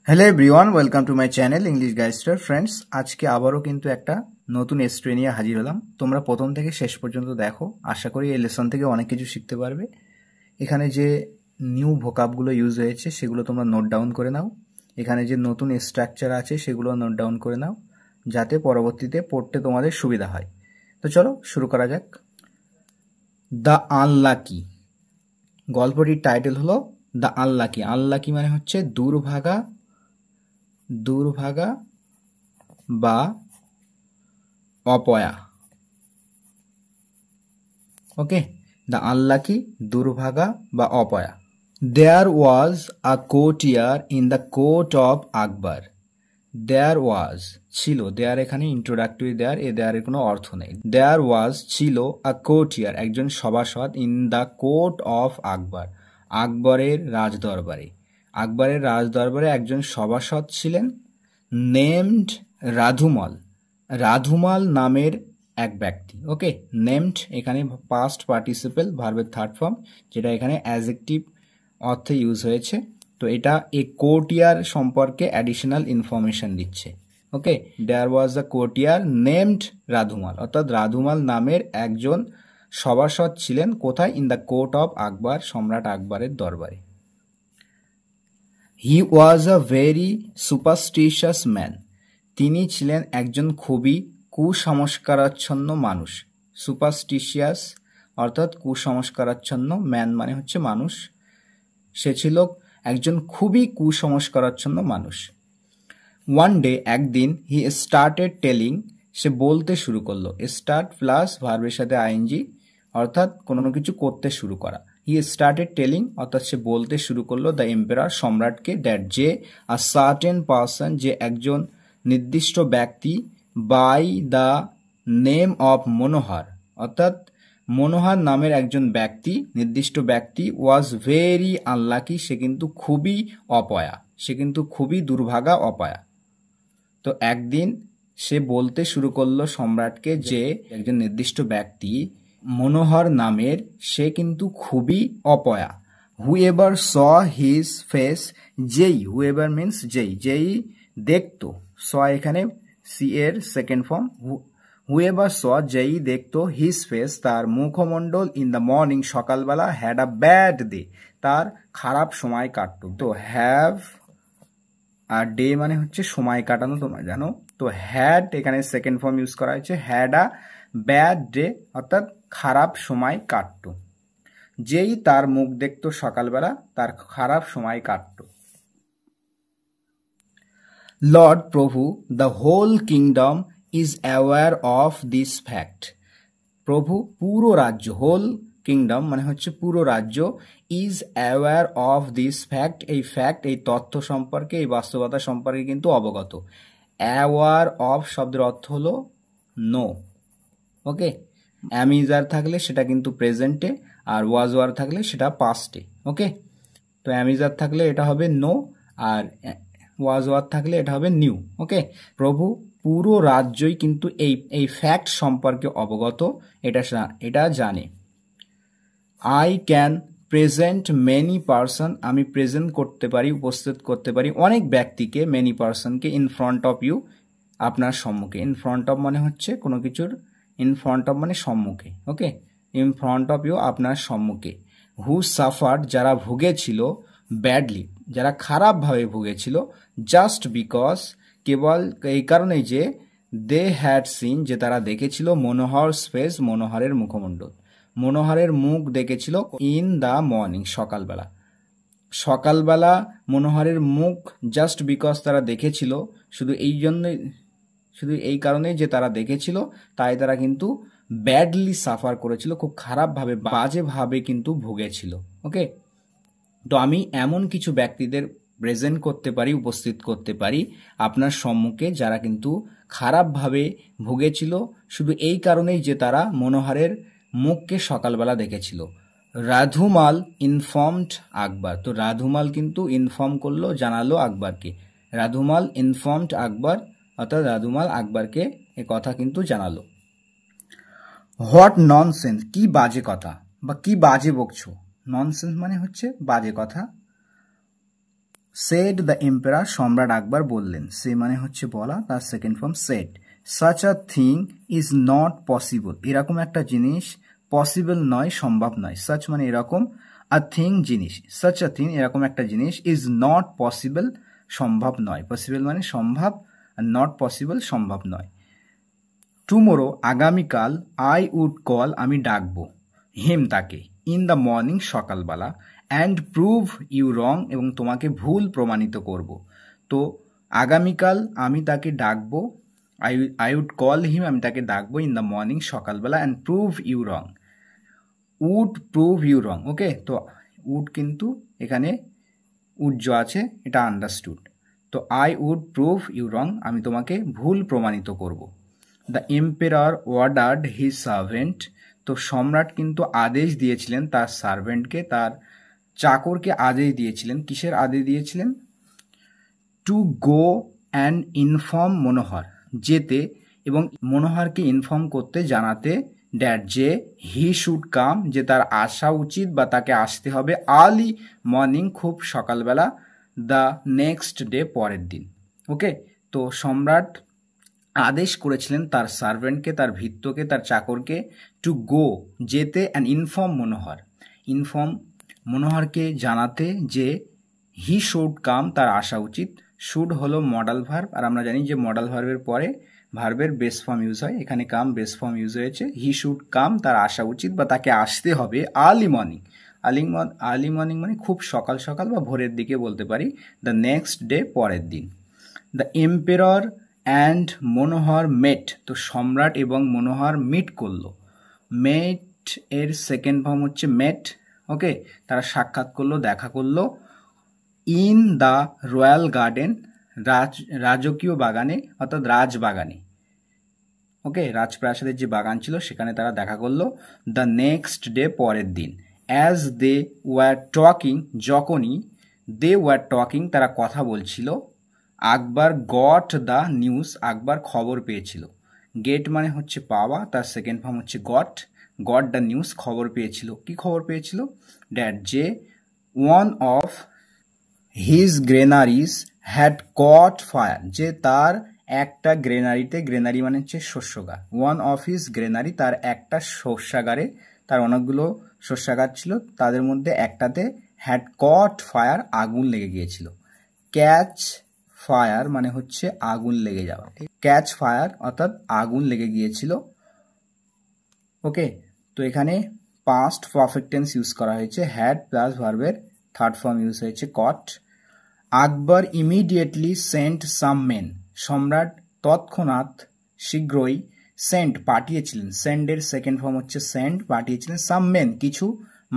Hello everyone, welcome to my channel English গাইস্টার। Friends, আজকে আবারও কিন্তু একটা নতুন এসট্রে নিয়ে হাজির হলাম। তোমরা প্রথম থেকে শেষ পর্যন্ত দেখো, আশা করি এই লেসন থেকে অনেক কিছু শিখতে পারবে। এখানে যে নিউ ভোকাবগুলো ইউজ হয়েছে সেগুলো তোমরা নোট ডাউন করে নাও। এখানে যে নতুন স্ট্রাকচার আছে সেগুলো নোট ডাউন করে নাও, যাতে পরবর্তীতে পড়তে তোমাদের সুবিধা হয়। তো চলো শুরু করা যাক। The unlucky. গল্পটির টাইটেল হলো দ্য আনলাকি। আনলাকি মানে হচ্ছে দুর্ভাগা বা অপয়া। ওকে, দ্য আনলাকি, দুর্ভাগা বা অপয়া। দেয়ার ওয়াজ আ courtier in the court of আকবর। দেয়ার ওয়াজ ছিল, দেয়ার এখানে ইন্ট্রোডাক্টরি দেয়ার, এ দেয়ারের কোনো অর্থ নেই। দেয়ার ওয়াজ ছিল, আ কোর্টিয়ার একজন সভাসদ, ইন দ্য কোর্ট অফ আকবর আকবরের রাজদরবারে। আকবরের রাজদরবারে একজন সভাসদ ছিলেন, নেমড রাধুমল। রাধুমল নামের এক ব্যক্তি। ওকে, নেমড এখানে পাস্ট পার্টিসিপেল ভার্বের থার্ড ফর্ম, যেটা এখানে অ্যাডজেক্টিভ অর্থে ইউজ হয়েছে। তো এটা এ কোর্টিয়ার সম্পর্কে অ্যাডিশনাল ইনফরমেশন দিচ্ছে। ওকে, দেয়ার ওয়াজ আ কোর্টিয়ার নেমড রাধুমল, অর্থাৎ রাধুমল নামের একজন সভাসদ ছিলেন কোথায়? ইন দ্য কোর্ট অফ আকবর, সম্রাট আকবরের দরবারে। হি ওয়াজ আ ভেরি সুপারস্টিশিয়াস ম্যান। তিনি ছিলেন একজন খুবই কুসংস্কারাচ্ছন্ন মানুষ। সুপারস্টিশিয়াস অর্থাৎ কুসংস্কারাচ্ছন্ন, ম্যান মানে হচ্ছে মানুষ। সে ছিল একজন খুবই কুসংস্কারাচ্ছন্ন মানুষ। ওয়ান ডে, একদিন, হি স্টার্টেড টেলিং, সে বলতে শুরু করলো। স্টার্ট প্লাস ভার্বের সাথে আইএনজি, অর্থাৎ কোনো কিছু করতে শুরু করা। হি স্টার্টেড টেলিং অর্থাৎ সে বলতে শুরু করলো দ্য এম্পারার, সম্রাটকে, দ্যাট যে আ সার্টেন পার্সন, যে একজন নির্দিষ্ট ব্যক্তি, বাই দ্য নেম অফ মনোহর, অর্থাৎ মনোহর নামের একজন ব্যক্তি, নির্দিষ্ট ব্যক্তি, ওয়াজ ভেরি আনলাকি, সে কিন্তু খুবই অপয়া, সে কিন্তু খুবই দুর্ভাগা, অপয়া। তো একদিন সে বলতে শুরু করলো সম্রাটকে যে একজন নির্দিষ্ট ব্যক্তি মনোহর নামের, সে কিন্তু খুবই অপয়া। হুএভার স হিজ ফেস, যেই, হুএভার মিন্স যেই, যেই দেখতো, স এখানে সি এর সেকেন্ড ফর্ম। হুএভার স, যেই দেখতো, হিজ ফেস তার মুখমণ্ডল, ইন দ্য মর্নিং সকালবেলা, হ্যাড আ ব্যাড ডে তার খারাপ সময় কাটতো। তো হ্যাভ আর ডে মানে হচ্ছে সময় কাটানো, তোমরা জানো। তো হ্যাড এখানে সেকেন্ড ফর্ম ইউজ করা হয়েছে, হ্যাড আ ব্যাড ডে অর্থাৎ খারাপ সময় কাটতো। যেই তার মুখ দেখতো সকালবেলা, তার খারাপ সময় কাটতো। লর্ড, প্রভু, the whole kingdom is aware of this fact. প্রভু, পুরো রাজ্য, হোল কিংডম মানে হচ্ছে পুরো রাজ্য, is aware of this fact, এই ফ্যাক্ট, এই তথ্য সম্পর্কে, এই বাস্তবতা সম্পর্কে কিন্তু অবগত। অ্যাওয়ার অফ শব্দের অর্থ হলো নো। ওকে, অ্যামিজার থাকলে সেটা কিন্তু প্রেজেন্টে, আর ওয়াজ ওয়ার থাকলে সেটা পাস্টে। ওকে, তো অ্যামিজার থাকলে এটা হবে নো, আর ওয়াজ ওয়ার থাকলে এটা হবে নিউ। ওকে, প্রভু পুরো রাজ্যই কিন্তু এই ফ্যাক্ট সম্পর্কে অবগত, এটা জানে। I can present many person, আমি প্রেজেন্ট করতে পারি, উপস্থিত করতে পারি অনেক ব্যক্তিকে, মেনি পার্সনকে, ইন ফ্রন্ট অফ ইউ, আপনার সম্মুখে। ইন ফ্রন্ট অফ মানে হচ্ছে কোনো কিছুর, ইন ফ্রন্ট অফ মানে সম্মুখে। ওকে, ইন ফ্রন্ট অফ ইউ আপনার সম্মুখে। হু সাফার্ড, যারা ভুগেছিল, ব্যাডলি যারা খারাপভাবে ভুগেছিল, জাস্ট বিকজ কেবল এই কারণেই যে, দে হ্যাড সিন যে তারা দেখেছিল, মনোহর ফেস মনোহরের মুখমণ্ডল, মনোহরের মুখ দেখেছিল, ইন দ্য মর্নিং সকালবেলা। সকালবেলা মনোহরের মুখ, জাস্ট বিকজ তারা দেখেছিল, শুধু এই জন্যই, শুধু এই কারণেই যে তারা দেখেছিল, তাই তারা কিন্তু ব্যাডলি সাফার করেছিল, খুব খারাপভাবে, বাজেভাবে কিন্তু ভুগেছিল। ওকে, তো আমি এমন কিছু ব্যক্তিদের প্রেজেন্ট করতে পারি, উপস্থিত করতে পারি আপনার সম্মুখে, যারা কিন্তু খারাপভাবে ভুগেছিল, শুধু এই কারণেই যে তারা মনোহরের মুখকে সকালবেলা দেখেছিল। রাধুমাল ইনফর্মড আকবর, তো রাধুমাল কিন্তু ইনফর্ম করলো, জানালো আকবরকে। রাধুমাল ইনফর্মড আকবর, অর্থাৎ রাধুমাল আকবরকে এ কথা কিন্তু জানালো। হোয়াট ননসেন্স, কি বাজে কথা বা কি বাজে বকছো। ননসেন্স মানে হচ্ছে বাজে কথা। সেড দ্য এম্পারার, সম্রাট আকবর বললেন। সে মানে হচ্ছে বলা, তার second form said. Such a thing is not possible, এরকম একটা জিনিস পসিবল নয়, সম্ভব নয়। সাচ মানে এরকম, আ থিং জিনিস, সাচ আ থিং এরকম একটা জিনিস, ইজ নট পসিবল সম্ভব নয়। পসিবল মানে সম্ভব, আর নট পসিবল সম্ভব নয়। টুমোরো আগামীকাল, আই উড কল আমি ডাকবো, হিম তাকে, ইন দ্য মর্নিং সকালবেলা, অ্যান্ড প্রুভ ইউ রং এবং তোমাকে ভুল প্রমাণিত করব। তো আগামীকাল আমি তাকে ডাকবো, আই উড কল হিম আমি তাকে ডাকবো, ইন দ্য মর্নিং সকালবেলা, and prove you wrong, would prove you wrong. Okay, তো উড কিন্তু এখানে উজ্জ আছে, এটা আন্ডারস্টুড। তো I would prove you wrong, আমি তোমাকে ভুল প্রমাণিত করব। The emperor ordered his servant, তো সম্রাট কিন্তু আদেশ দিয়েছিলেন তার সার্ভেন্টকে, তার চাকরকে আদেশ দিয়েছিলেন। কিসের আদেশ দিয়েছিলেন? টু গো অ্যান্ড ইনফর্ম মনোহর, যেতে এবং মনোহরকে ইনফর্ম করতে, জানাতে, ড্যাট যে হি শুড কাম, যে তার আসা উচিত বা তাকে আসতে হবে, আর্লি মর্নিং খুব সকালবেলা, দ্য নেক্সট ডে পরের দিন। ওকে, তো সম্রাট আদেশ করেছিলেন তার সার্ভেন্টকে, তার ভৃত্যকে, তার চাকরকে, টু গো যেতে, অ্যান্ড ইনফর্ম মনোহর, ইনফর্ম মনোহরকে জানাতে যে হি শুড কাম তার আসা উচিত। শুড হলো মডাল ভার্ব, আর আমরা জানি যে মডাল ভার্বের পরে ভার্বের বেস ফর্ম ইউজ হয়, এখানে কাম বেস ফর্ম ইউজ হয়েছে। হি শুড কাম তার আসা উচিত বা তাকে আসতে হবে, আর্লি মর্নিং, আর্লি মর্নিং মানে খুব সকাল সকাল বা ভোরের দিকে বলতে পারি, দ্য নেক্সট ডে পরের দিন। দ্য এম্পেরর অ্যান্ড মনোহর মেট, তো সম্রাট এবং মনোহর মিট করলো। মেট এর সেকেন্ড ফর্ম হচ্ছে মেট। ওকে, তারা সাক্ষাৎ করলো, দেখা করলো। ইন দ্য রয়্যাল গার্ডেন, রাজকীয় বাগানে, অর্থাৎ রাজবাগানে। ওকে, রাজপ্রাসাদের যে বাগান ছিল সেখানে তারা দেখা করলো। দ্য নেক্সট ডে পরের দিন। অ্যাজ দে ওয়ার টকিং, যখনই দে ওয়ার টকিং তারা কথা বলছিল, Akbar got the news, Akbar খবর পেয়েছিল। গেট মানে হচ্ছে পাওয়া, তার সেকেন্ড ফর্ম হচ্ছে গট। গট দ্য নিউজ খবর পেয়েছিল। কি খবর পেয়েছিল? ড্যাট যে one of his granaries had caught fire, যে তার একটা গ্রেনারিতে, গ্রেনারি মানে হচ্ছে শস্যাগার, ওয়ান অফ হিজ গ্রেনারি তার একটা শস্যাগারে, তার অনেকগুলো শস্যাগার ছিল, তাদের মধ্যে একটাতে হ্যাড কট ফায়ার আগুন লেগে গিয়েছিল। ক্যাচ ফায়ার মানে হচ্ছে আগুন লেগে যাওয়া, ক্যাচ ফায়ার অর্থাৎ আগুন লেগে গিয়েছিল। ওকে, তো এখানে পাস্ট পারফেক্ট টেন্স ইউজ করা হয়েছে, হ্যাড প্লাস ভার্বের থার্ড ফর্ম ইউজ হয়েছে কট। আকবর ইমিডিয়েটলি সেন্ট সাম মেন, সম্রাট তৎক্ষণাৎ শীঘ্রই সেন্ট পাঠিয়েছিলেন, সেন্ডের সেকেন্ড ফর্ম হচ্ছে সেন্ড, পাঠিয়েছিলেন, সাম মেন কিছু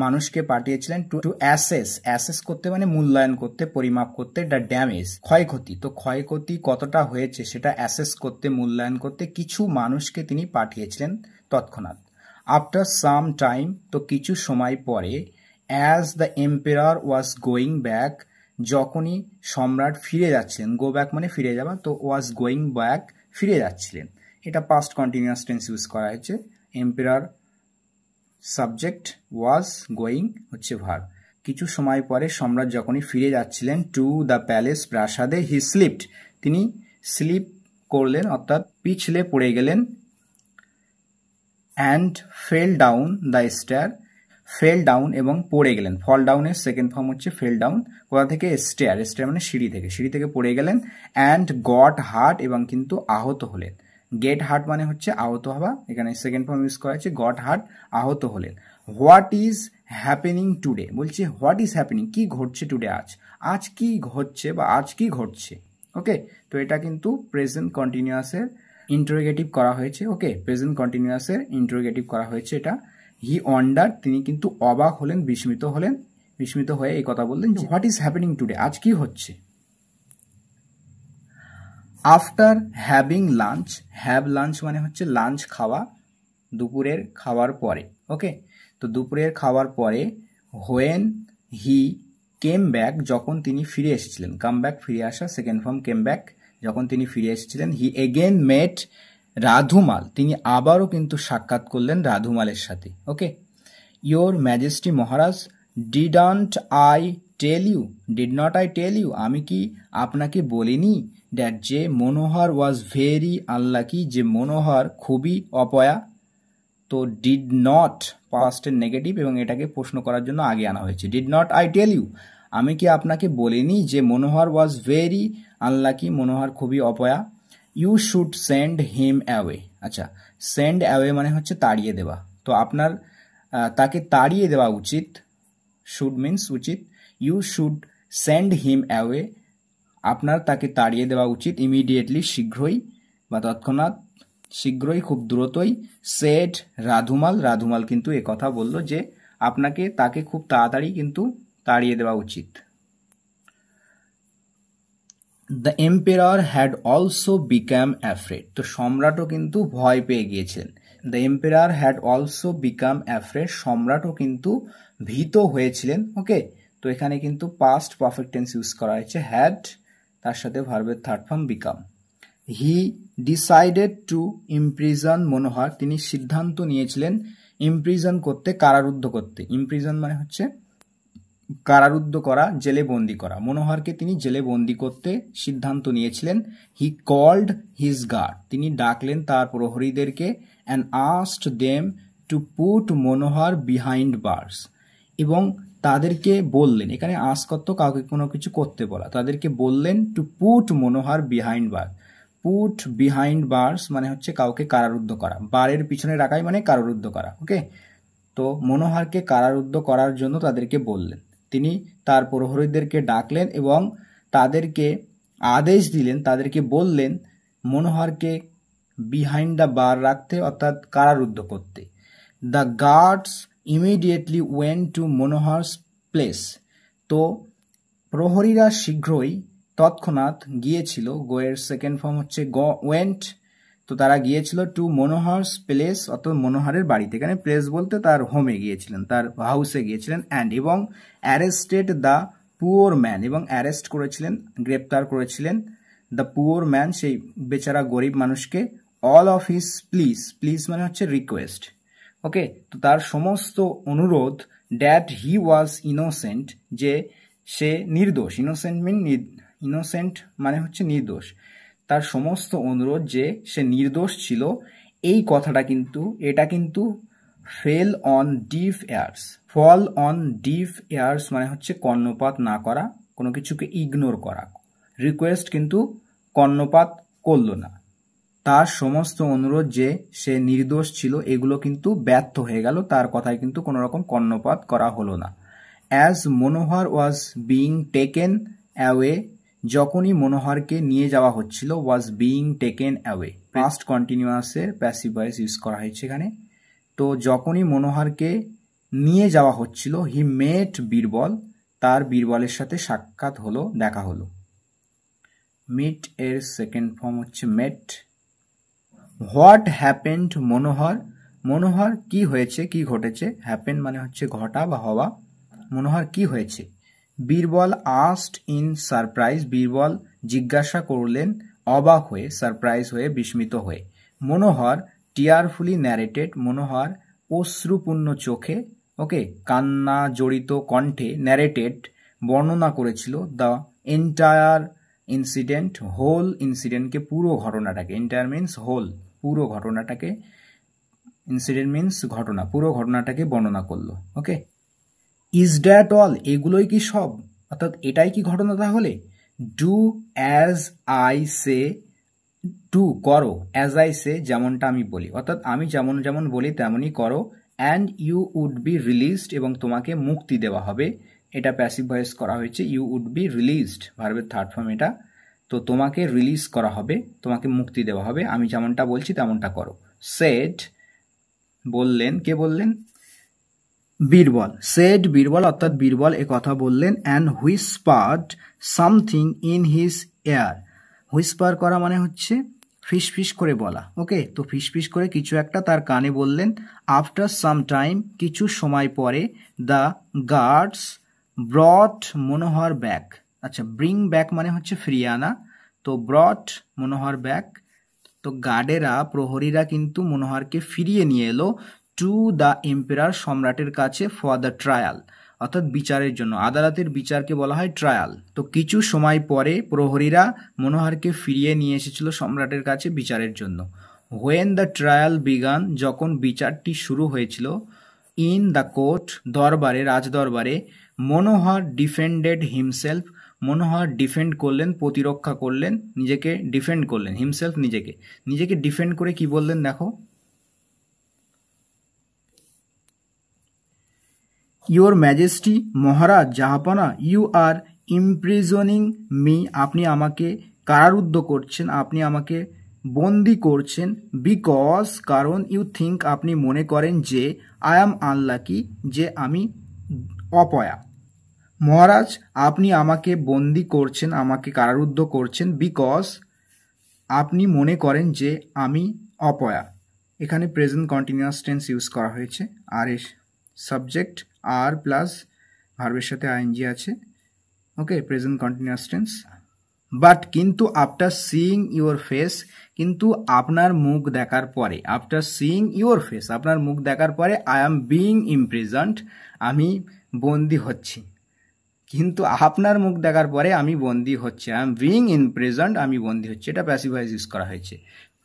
মানুষকে পাঠিয়েছিলেন, টু অ্যাসেস, অ্যাসেস করতে মানে মূল্যায়ন করতে, পরিমাপ করতে, দ্য ড্যামেজ ক্ষয়ক্ষতি, তো ক্ষয়ক্ষতি কতটা হয়েছে সেটা অ্যাসেস করতে, মূল্যায়ন করতে কিছু মানুষকে তিনি পাঠিয়েছিলেন তৎক্ষণাৎ। আফটার সাম টাইম, তো কিছু সময় পরে, as the emperor was going back, যখনই সম্রাট ফিরে যাচ্ছিলেন, গো ব্যাক মানে ফিরে যাওয়া, তো ওয়াজ গোয়িং ব্যাক ফিরে যাচ্ছিলেন, এটা পাস্ট কন্টিনিউয়াস টেন্স ইউজ করা হয়েছে। এম্পেরার সাবজেক্ট, ওয়াজ, গোয়িং হচ্ছে ভার্ব। কিছু সময় পরে সম্রাট যখনই ফিরে যাচ্ছিলেন, টু দ্য প্যালেস প্রাসাদে, হি স্লিপড তিনি স্লিপ করলেন অর্থাৎ পিছলে পড়ে গেলেন, and fail down the stair, fail down এবং পড়ে গেলেন, ফল ডাউনের সেকেন্ড ফর্ম হচ্ছে ফেল ডাউন, কোথা থেকে? স্টেয়ার, স্টেয়ার মানে সিঁড়ি থেকে, সিঁড়ি থেকে পড়ে গেলেন। অ্যান্ড গট হার্ট এবং কিন্তু আহত হলেন, গেট হার্ট মানে হচ্ছে আহত হওয়া, এখানে সেকেন্ড ফর্ম ইউজ করা হয়েছে গট হার্ট, আহত হলেন। হোয়াট ইজ হ্যাপেনিং টুডে, বলছে হোয়াট ইজ হ্যাপেনিং কি ঘটছে টুডে, আজ কি ঘটছে বা আজ কি ঘটছে। ওকে, তো এটা কিন্তু প্রেজেন্ট কন্টিনিউয়াসের ইন্টারোগেটিভ করা হয়েছে। ওকে, প্রেজেন্ট কন্টিনিউয়াসের ইন্টারোগেটিভ করা হয়েছে এটা। হি ওয়ান্ডার তিনি কিন্তু অবাক হলেন, বিস্মিত হলেন, বিস্মিত হয়ে এই কথা বললেন যে হোয়াট ইজ হ্যাপেনিং টুডে আজ কি হচ্ছে। After having lunch, have lunch মানে হচ্ছে লাঞ্চ খাওয়া, দুপুরের খাওয়ার পরে। ওকে, তো দুপুরের খাওয়ার পরে, হোয়েন হি কেম ব্যাক যখন তিনি ফিরে এসেছিলেন, কাম ব্যাক ফিরে আসা, সেকেন্ড ফর্ম কেম ব্যাক, যখন তিনি ফিরে এসেছিলেন, হি এগেন মেট রাধুমাল তিনি আবারও কিন্তু সাক্ষাৎ করলেন রাধুমালের সাথে। ওকে, ইয়োর ম্যাজেস্টি মহারাজ, didn't I tell you, did not I tell you, আমি কি আপনাকে বলিনি দ্যাট যে মনোহর ওয়াজ ভেরি আনলাকি, যে মনোহর খুবই অপয়া। তো ডিড নট পাস্টের নেগেটিভ এবং এটাকে প্রশ্ন করার জন্য আগে আনা হয়েছে। Did not I tell you, আমি কি আপনাকে বলিনি যে মনোহর ওয়াজ ভেরি আনলাকি, মনোহর খুবই অপয়া। You should send him away, আচ্ছা সেন্ড অ্যাওয়ে মানে হচ্ছে তাড়িয়ে দেওয়া, তো আপনার তাকে তাড়িয়ে দেওয়া উচিত, শুড মিন্স উচিত, you should send him away, আপনার তাকে তাড়িয়ে দেওয়া উচিত, ইমিডিয়েটলি শীঘ্রই বা তৎক্ষণাৎ, শীঘ্রই খুব দ্রুতই। সেড রাধুমাল, রাধুমাল কিন্তু কথা বলল যে আপনাকে তাকে খুব তাড়াতাড়ি কিন্তু তাড়িয়ে দেওয়া উচিত। The emperor had also become afraid, তো সম্রাটও কিন্তু ভয় পেয়ে গিয়েছেন। The emperor had also become afraid, সম্রাটও কিন্তু ভীত হয়েছিলেন। ওকে, তো এখানে কিন্তু পাস্ট পারফেক্ট টেন্স ইউজ করা হয়েছে, হ্যাড তার সাথে ভার্বের third form become. He decided to imprison Manohar, তিনি সিদ্ধান্ত নিয়েছিলেন ইমপ্রিজন করতে, কারারুদ্ধ করতে। ইমপ্রিজন মানে হচ্ছে কারারুদ্ধ করা, জেলে বন্দি করা। মনোহরকে তিনি জেলে বন্দি করতে সিদ্ধান্ত নিয়েছিলেন। হি কল্ড হিজ গার্ড, তিনি ডাকলেন তার প্রহরীদেরকে, and asked them to put Manohar behind bars, এবং তাদেরকে বললেন, এখানে আস্ক করত কাউকে কোনো কিছু করতে বলা, তাদেরকে বললেন to put Manohar behind bar. Put behind bars মানে হচ্ছে কাউকে কারারুদ্ধ করা, বারের পিছনে রাখাই মানে কারারুদ্ধ করা। ওকে, তো মনোহরকে কারারুদ্ধ করার জন্য তাদেরকে বললেন, তিনি তার প্রহরীদেরকে ডাকলেন এবং তাদেরকে আদেশ দিলেন, তাদেরকে বললেন মনোহরকে বিহাইন্ড দ্য বার রাখতে, অর্থাৎ কারারুদ্ধ করতে। The guards immediately went to Manohar's place, তো প্রহরীরা শীঘ্রই তৎক্ষণাৎ গিয়েছিল, গোয়ের সেকেন্ড ফর্ম হচ্ছে ওয়েন্ট, তো তারা গিয়েছিল টু মনোহরস প্লেস, অর্থাৎ মনোহরের বাড়িতে, এখানে প্লেস বলতে তার হোমে গিয়েছিলেন, তার হাউসে গিয়েছিলেন। অ্যান্ড এবং অ্যারেস্টেড দ্য পুওর ম্যান, এবং অ্যারেস্ট করেছিলেন, গ্রেপ্তার করেছিলেন দ্য পুওর ম্যান, সেই বেচারা গরিব মানুষকে। All of his please, please মানে হচ্ছে রিকোয়েস্ট। ওকে, তো তার সমস্ত অনুরোধ, দ্যাট হি ওয়াজ ইনোসেন্ট, যে সে নির্দোষ, ইনোসেন্ট মানে হচ্ছে নির্দোষ, তার সমস্ত অনুরোধ যে সে নির্দোষ ছিল, এই কথাটা কিন্তু, এটা কিন্তু fell on deaf ears, fall on deaf ears মানে হচ্ছে কর্ণপাত না করা, কোনো কিছুকে ইগনোর করা। রিকোয়েস্ট কিন্তু কর্ণপাত করলো না, তার সমস্ত অনুরোধ যে সে নির্দোষ ছিল এগুলো কিন্তু ব্যর্থ হয়ে গেল, তার কথায় কিন্তু কোনো রকম কর্ণপাত করা হলো না। As Manohar was being taken away, যখনই মনোহরকে নিয়ে যাওয়া হচ্ছিল, was being taken away, past কন্টিনিউয়াসের প্যাসিভ ভয়েস ইউজ করা হয়েছে এখানে। তো যখনই মনোহরকে নিয়ে যাওয়া হচ্ছিল, হি মেট বীরবল, তার বীরবলের সাথে সাক্ষাৎ হলো, দেখা হলো। মিট এর সেকেন্ড ফর্ম হচ্ছে মেট। হোয়াট হ্যাপেন্ড মনোহর, মনোহর কি হয়েছে, কি ঘটেছে। হ্যাপেন মানে হচ্ছে ঘটা বা হওয়া, মনোহর কি হয়েছে। Birbal asked in surprise, Birbal জিজ্ঞাসা করলেন অবাক হয়ে, সারপ্রাইজ হয়ে, বিস্মিত হয়ে। মনোহর টিয়ারফুলি ন্যারেটেড, মনোহর অশ্রুপূর্ণ চোখে, ওকে কান্না জড়িত কণ্ঠে, ন্যারেটেড বর্ণনা করেছিল, দ্য এন্টায়ার ইনসিডেন্ট, হোল ইনসিডেন্টকে পুরো ঘটনাটাকে, এন্টায়ার মিন্স হোল, পুরো ঘটনাটাকে, ইনসিডেন্ট মিন্স ঘটনা, পুরো ঘটনাটাকে বর্ণনা করলো। ওকে, ইজ দ্যাট অল, এগুলোই কি সব, অর্থাৎ এটাই কি ঘটনা তাহলে। Do as I say, do করো, অ্যাজ আই সে যেমনটা আমি বলি, অর্থাৎ আমি যেমন যেমন বলি তেমনই করো। And you would be released, এবং তোমাকে মুক্তি দেওয়া হবে, এটা প্যাসিভ ভয়েস করা হয়েছে, ইউ উড বি রিলিজড ভার্বের থার্ড ফর্ম এটা, তো তোমাকে রিলিজ করা হবে, তোমাকে মুক্তি দেওয়া হবে, আমি যেমনটা বলছি তেমনটা করো। সেড বললেন, কে বললেন, বীরবল। সেড বীরবল, অর্থাৎ বীরবল এ কথা বললেন। And whispered something in his ear, whisper করা মানে হচ্ছে ফিসফিস করে বলা। ওকে, তো ফিসফিস করে কিছু একটা তার কানে বললেন। আফটার সাম টাইম, কিছু সময় পরে, দ্য গার্ডস ব্রট মনোহর ব্যাক, আচ্ছা ব্রিং ব্যাক মানে হচ্ছে ফিরিয়ে আনা, তো ব্রট মনোহর ব্যাক, তো গার্ডেরা প্রহরীরা কিন্তু মনোহরকে ফিরিয়ে নিয়ে এলো টু দ্য এম্পেরার, সম্রাটের কাছে, ফর দ্য ট্রায়াল, অর্থাৎ বিচারের জন্য। আদালতের বিচারকে বলা হয় ট্রায়াল। তো কিছু সময় পরে প্রহরীরা মনোহরকে ফিরিয়ে নিয়ে এসেছিল সম্রাটের কাছে বিচারের জন্য। হোয়েন দ্য ট্রায়াল বিগান, যখন বিচারটি শুরু হয়েছিল, ইন দ্য কোর্ট, দরবারে, রাজদরবারে, মনোহর ডিফেন্ডেড হিমসেলফ, মনোহর ডিফেন্ড করলেন, প্রতিরক্ষা করলেন, নিজেকে ডিফেন্ড করলেন, হিমসেলফ নিজেকে ডিফেন্ড করে কি বললেন দেখো, ইউর ম্যাজেস্টি, মহারাজ, জাহাপনা, ইউ আর ইমপ্রিজনিং মি, আপনি আমাকে কারারুদ্ধ করছেন, আপনি আমাকে বন্দি করছেন, বিকজ, কারণ, ইউ থিঙ্ক, আপনি মনে করেন যে, আই অ্যাম আনলাকি, যে আমি অপয়া। মহারাজ, আপনি আমাকে বন্দি করছেন, আমাকে কারারুদ্ধ করছেন, বিকজ, আপনি মনে করেন যে আমি অপয়া। এখানে প্রেজেন্ট কন্টিনিউয়াস টেন্স ইউজ করা হয়েছে, আর এর সাবজেক্ট আর প্লাস ভার্বের সাথে আইএনজি আছে। ওকে, প্রেজেন্ট কন্টিনিউয়াস টেন্স। বাট, কিন্তু, আফটার সিইং ইউর ফেস, কিন্তু আপনার মুখ দেখার পরে, আফটার সিইং ইউর ফেস, আপনার মুখ দেখার পরে, আই অ্যাম বিইং ইমপ্রিজন্ড, আমি বন্দি হচ্ছি। কিন্তু আপনার মুখ দেখার পরে আমি বন্দি হচ্ছে, আই এম বিইং ইমপ্রিজন্ড, আমি বন্দি হচ্ছে, এটা প্যাসিভ ভয়েস ইউজ করা হয়েছে।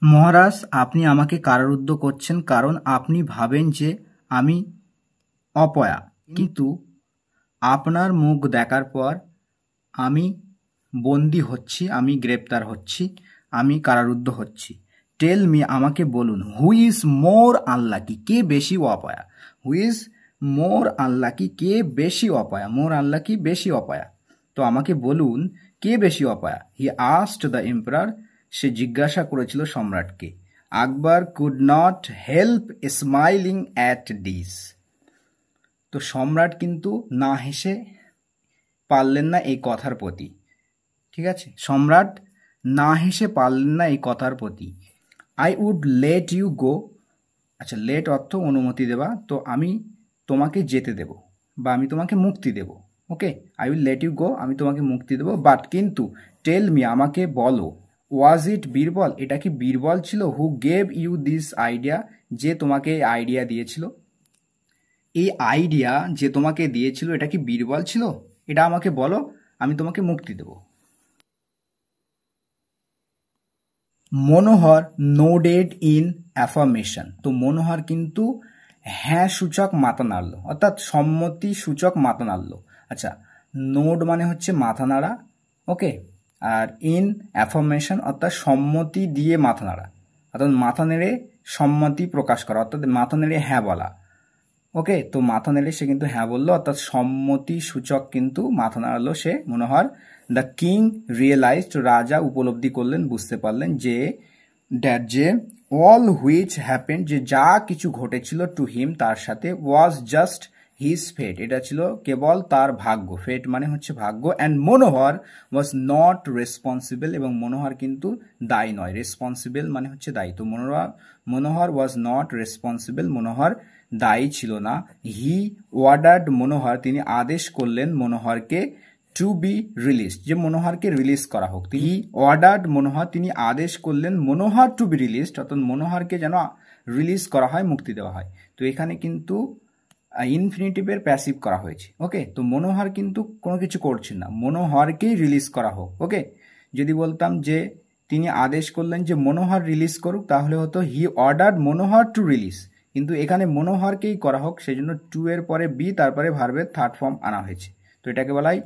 মহারাজ, আপনি আমাকে কারারুদ্ধ করছেন কারণ আপনি ভাবেন যে আমি অপয়া, কিন্তু আপনার মুখ দেখার পর আমি বন্দি হচ্ছি, আমি গ্রেপ্তার হচ্ছি, আমি কারারুদ্ধ হচ্ছি। টেল মি, আমাকে বলুন, হু ইজ মোর আনলাকি, কে বেশি অপয়া, হু ইজ মোর আনলাকি, কে বেশি অপয়া, মোর আনলাকি, বেশি অপয়া। তো আমাকে বলুন কে বেশি অপয়া। হি আস্কড দ্য এম্পারার, সে জিজ্ঞাসা করেছিল সম্রাটকে। Akbar could not help smiling at this, তো সম্রাট কিন্তু না হেসে পারলেন না এই কথার প্রতি। ঠিক আছে, সম্রাট না হেসে পারলেন না এই কথার প্রতি। I would let you go, আচ্ছা, লেট অর্থ অনুমতি দেওয়া, তো আমি তোমাকে যেতে দেব বা আমি তোমাকে মুক্তি দেব। Okay, I will let you go, আমি তোমাকে মুক্তি দেব। বাট, কিন্তু, টেল মি, আমাকে বলো, ওয়াজ ইট বীরবল, এটা কি বীরবল ছিল? Who gave you this idea, যে তোমাকে এই আইডিয়া দিয়েছিল, এই আইডিয়া যে তোমাকে দিয়েছিল এটা কি বীরবল ছিল? এটা আমাকে বলো, আমি তোমাকে মুক্তি দেব। মনোহর নোডেড ইন অ্যাফার্মেশন, তো মনোহর কিন্তু হ্যাঁ সূচক মাথা নাড়ল, অর্থাৎ সম্মতি সূচক মাথা নাড়ল। আচ্ছা, নোড মানে হচ্ছে মাথা নাড়া, ওকে, আর ইন অ্যাফার্মেশন অর্থাৎ সম্মতি দিয়ে মাথা নাড়া, অর্থাৎ মাথা নেড়ে সম্মতি প্রকাশ করা, অর্থাৎ মাথা নেড়ে হ্যাঁ বলা। ওকে, তো মাথা নেড়ে সে কিন্তু হ্যাঁ বললো, অর্থাৎ সম্মতি সূচক কিন্তু মাথা নাড়ালো সে, মনোহর। দ্য কিং রিয়েলাইজড, রাজা উপলব্ধি করলেন, বুঝতে পারলেন যে, দ্যাট, যে, অল হুইচ হ্যাপেন্ড, যে যা কিছু ঘটেছিল, টু হিম, তার সাথে, ওয়াজ জাস্ট হিজ ফেট, এটা ছিল কেবল তার ভাগ্য, ফেট মানে হচ্ছে ভাগ্য, and Manohar was not responsible, এবং মনোহর কিন্তু দায়ী নয়, রেসপন্সিবল মানে হচ্ছে দায়ী, তো মনোহর ওয়াজ নট রেসপন্সিবল, মনোহর দায়ী ছিল না। হি অর্ডার্ড, মনোহর তিনি আদেশ করলেন মনোহরকে, টু বি রিলিজ, যে মনোহরকে রিলিজ করা হোক। হি অর্ডার্ড, মনোহর তিনি আদেশ করলেন মনোহর টু বি রিলিজড, অর্থাৎ মনোহরকে যেন রিলিজ করা হয়, মুক্তি দেওয়া হয়। তো এখানে কিন্তু ইনফিনিটিভের প্যাসিভ করা হয়েছে। ওকে, তো মনোহর কিন্তু কোনো কিছু করছেন না, মনোহরকেই রিলিজ করা হোক। ওকে, যদি বলতাম যে তিনি আদেশ করলেন যে মনোহর রিলিজ করুক, তাহলে হতো he ordered Manohar to release, কিন্তু এখানে মনোহরকেই করা হোক, সেই জন্য টু এর পরে বি, তারপরে ভার্বের থার্ড ফর্ম আনা হয়েছে। তো এটাকে বলা হয়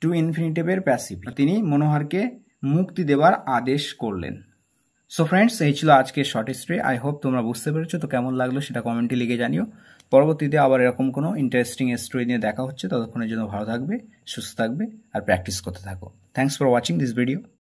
টু ইনফিনিটিভের প্যাসিভ, তিনি মনোহরকে মুক্তি দেওয়ার আদেশ করলেন। সো ফ্রেন্ডস, এই ছিল আজকের শর্ট হিস্ট্রি। আই হোপ তোমরা বুঝতে পেরেছো। তো কেমন লাগলো সেটা কমেন্টে লিখে জানিও। পরবর্তীতে আবার এরকম কোনো ইন্টারেস্টিং স্টোরি নিয়ে দেখা হচ্ছে, ততক্ষণের জন্য ভালো থাকবে, সুস্থ থাকবে আর প্র্যাকটিস করতে থাকো। Thanks for watching this video.